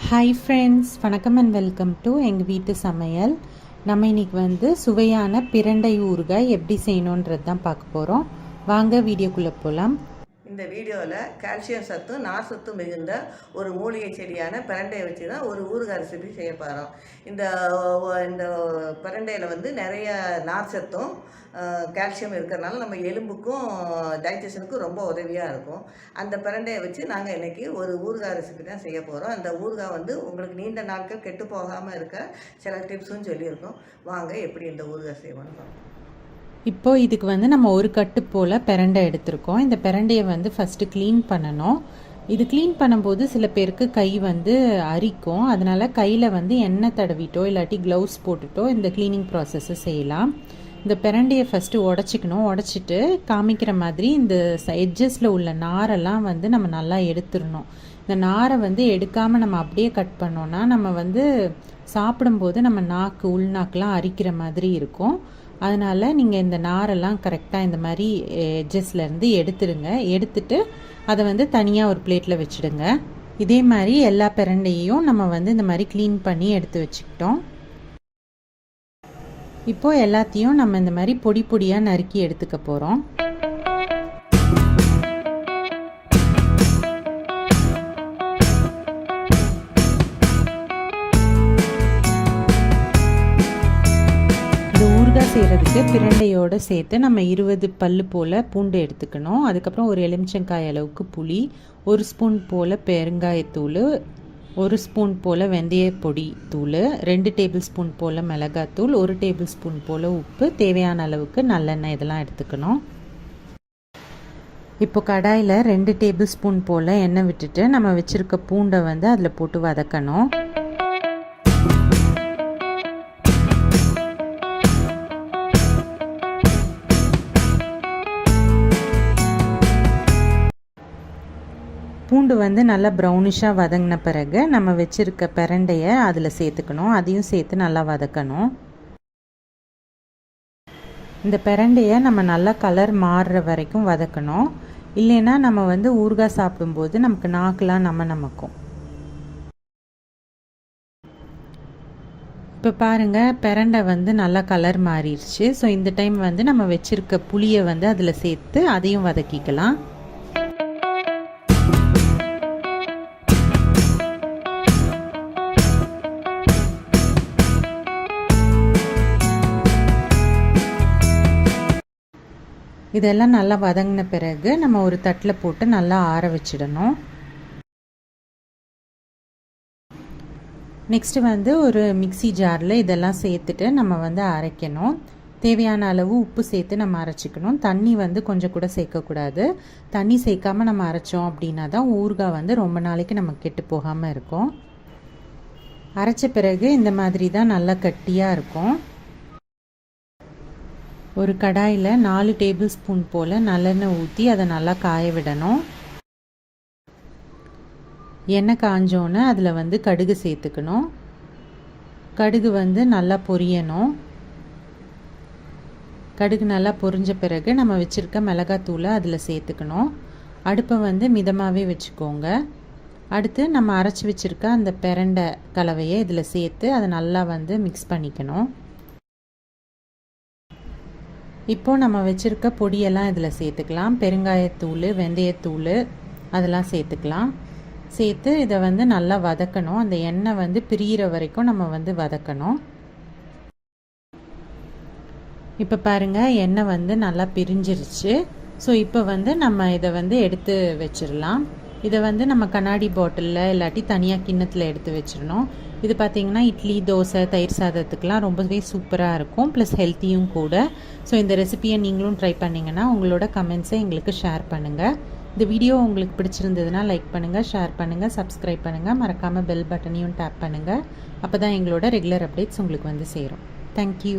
Hi friends, வணக்கம் and welcome to எங்கள் வீட்டு சமையல். நம்ம இன்றைக்கி வந்து சுவையான பிரண்டை ஊறுகாய் எப்படி செய்யணுன்றது தான் பார்க்க போகிறோம். வாங்க வீடியோக்குள்ளே போகலாம். இந்த வீடியோவில் கால்சியம் சத்தும் நார் சத்தும் மிகுந்த ஒரு மூலிகை செடியான பிரண்டையை வச்சு தான் ஒரு ஊறுகாய் ரெசிபி செய்ய போகிறோம். இந்த பிரண்டையில் வந்து நிறைய நார் சத்தும் கால்சியம் இருக்கிறதுனால நம்ம எலும்புக்கும் டைஜஷனுக்கும் ரொம்ப உதவியாக இருக்கும். அந்த பிரண்டையை வச்சு நாங்கள் இன்றைக்கி ஒரு ஊறுகாய் ரெசிபி தான் செய்ய போகிறோம். அந்த ஊறுகாய் வந்து உங்களுக்கு நீண்ட நாட்கள் கெட்டு போகாமல் இருக்க சில டிப்ஸும் சொல்லியிருக்கோம். வாங்க எப்படி இந்த ஊறுகாய் செய்வோன்னு பார்ப்போம். இப்போது இதுக்கு வந்து நம்ம ஒரு கட்டு போல் பிரண்டை எடுத்திருக்கோம். இந்த பிரண்டையை வந்து ஃபஸ்ட்டு க்ளீன் பண்ணணும். இது க்ளீன் பண்ணும்போது சில பேருக்கு கை வந்து அரிக்கும். அதனால் கையில் வந்து எண்ணெய் தடவிட்டோ இல்லாட்டி க்ளவுஸ் போட்டுட்டோ இந்த க்ளீனிங் ப்ராசஸை செய்யலாம். இந்த பிரண்டையை ஃபஸ்ட்டு உடச்சிக்கணும். உடச்சிட்டு காமிக்கிற மாதிரி இந்த எட்ஜஸில் உள்ள நாரெல்லாம் வந்து நம்ம நல்லா எடுத்துடணும். இந்த நாரை வந்து எடுக்காமல் நம்ம அப்படியே கட் பண்ணோன்னா நம்ம வந்து சாப்பிடும்போது நம்ம நாக்கு உள்நாக்கெலாம் அரிக்கிற மாதிரி இருக்கும். அதனால் நீங்கள் இந்த நாரெல்லாம் கரெக்டாக இந்த மாதிரி எட்ஜஸ்லேருந்து எடுத்துடுங்க. எடுத்துட்டு அதை வந்து தனியாக ஒரு பிளேட்டில் வச்சுடுங்க. இதே மாதிரி எல்லா பிரண்டையும் நம்ம வந்து இந்த மாதிரி க்ளீன் பண்ணி எடுத்து வச்சுக்கிட்டோம். இப்போது எல்லாத்தையும் நம்ம இந்த மாதிரி பொடி பொடியாக நறுக்கி எடுத்துக்க போகிறோம். செய்கிறதுக்கு பிரண்டையோடு சேர்த்து நம்ம 20 பல்லு போல் பூண்டு எடுத்துக்கணும். அதுக்கப்புறம் ஒரு எலுமிச்சங்காய் அளவுக்கு புளி, 1 ஸ்பூன் போல் பெருங்காயத்தூள், 1 ஸ்பூன் போல் வெந்தய பொடி தூள், 2 டேபிள் ஸ்பூன் போல் மிளகாத்தூள், 1 டேபிள் ஸ்பூன் போல் உப்பு, தேவையான அளவுக்கு நல்லெண்ணெய் இதெல்லாம் எடுத்துக்கணும். இப்போ கடாயில் 2 டேபிள் ஸ்பூன் போல் எண்ணெய் விட்டுட்டு நம்ம வச்சுருக்க பூண்டை வந்து அதில் போட்டு வதக்கணும். பூண்டு வந்து நல்லா ப்ரௌனிஷாக வதங்கின பிறகு நம்ம வச்சுருக்க பிரண்டையை அதில் சேர்த்துக்கணும். அதையும் சேர்த்து நல்லா வதக்கணும். இந்த பிரண்டையை நம்ம நல்லா கலர் மாறுற வரைக்கும் வதக்கணும். இல்லைன்னா நம்ம வந்து ஊறுகாய் சாப்பிடும்போது நமக்கு நாக்கெலாம் நமக்கும். இப்போ பாருங்கள், பிரண்டை வந்து நல்லா கலர் மாறிடுச்சு. ஸோ இந்த டைம் வந்து நம்ம வச்சுருக்க புளியை வந்து அதில் சேர்த்து அதையும் வதக்கிக்கலாம். இதெல்லாம் நல்லா வதங்கின பிறகு நம்ம ஒரு தட்டில் போட்டு நல்லா ஆற வச்சிடணும். நெக்ஸ்ட்டு வந்து ஒரு மிக்சி ஜாரில் இதெல்லாம் சேர்த்துட்டு நம்ம வந்து அரைக்கணும். தேவையான அளவு உப்பு சேர்த்து நம்ம அரைச்சிக்கணும். தண்ணி வந்து கொஞ்சம் கூட சேர்க்கக்கூடாது. தண்ணி சேர்க்காமல் நம்ம அரைச்சோம் அப்படின்னா தான் ஊறுகாய் வந்து ரொம்ப நாளைக்கு நம்ம கெட்டு போகாமல் இருக்கும். அரைச்ச பிறகு இந்த மாதிரி தான் நல்லா கட்டியாக இருக்கும். ஒரு கடாயில் 4 டேபிள் ஸ்பூன் போல் நல்லெண்ணெய் ஊற்றி அதை நல்லா காய விடணும். எண்ணெய் காஞ்சோன்னு அதில் வந்து கடுகு சேர்த்துக்கணும். கடுகு வந்து நல்லா பொரியணும். கடுகு நல்லா பொரிஞ்ச பிறகு நம்ம வச்சுருக்க மிளகாத்தூளை அதில் சேர்த்துக்கணும். அடுப்பை வந்து மிதமாகவே வச்சுக்கோங்க. அடுத்து நம்ம அரைச்சி வச்சுருக்க அந்த பிரண்டை கலவையை இதில் சேர்த்து அதை நல்லா வந்து மிக்ஸ் பண்ணிக்கணும். இப்போது நம்ம வச்சுருக்க பொடியெல்லாம் இதில் சேர்த்துக்கலாம். பெருங்காயத்தூள், வெந்தயத்தூள் அதெல்லாம் சேர்த்துக்கலாம். சேர்த்து இதை வந்து நல்லா வதக்கணும். அந்த எண்ணெய் வந்து பிரிகிற வரைக்கும் நம்ம வந்து வதக்கணும். இப்போ பாருங்கள், எண்ணெய் வந்து நல்லா பிரிஞ்சிருச்சு. ஸோ இப்போ வந்து நம்ம இதை வந்து எடுத்து வச்சிடலாம். இதை வந்து நம்ம கண்ணாடி பாட்டிலில் இல்லாட்டி தனியாக கிண்ணத்தில் எடுத்து வச்சிடணும். இது பார்த்திங்கன்னா இட்லி, தோசை, தயிர் சாதத்துக்கெலாம் ரொம்பவே சூப்பராக இருக்கும். ப்ளஸ் ஹெல்த்தியும் கூட. ஸோ இந்த ரெசிபியை நீங்களும் ட்ரை பண்ணிங்கன்னா உங்களோட கமெண்ட்ஸை எங்களுக்கு ஷேர் பண்ணுங்கள். இந்த வீடியோ உங்களுக்கு பிடிச்சிருந்ததுன்னா லைக் பண்ணுங்கள், ஷேர் பண்ணுங்கள், சப்ஸ்கிரைப் பண்ணுங்கள். மறக்காமல் பெல் பட்டனையும் டேப் பண்ணுங்கள். அப்போ தான் எங்களோட ரெகுலர் அப்டேட்ஸ் உங்களுக்கு வந்து சேரும். தேங்க்யூ.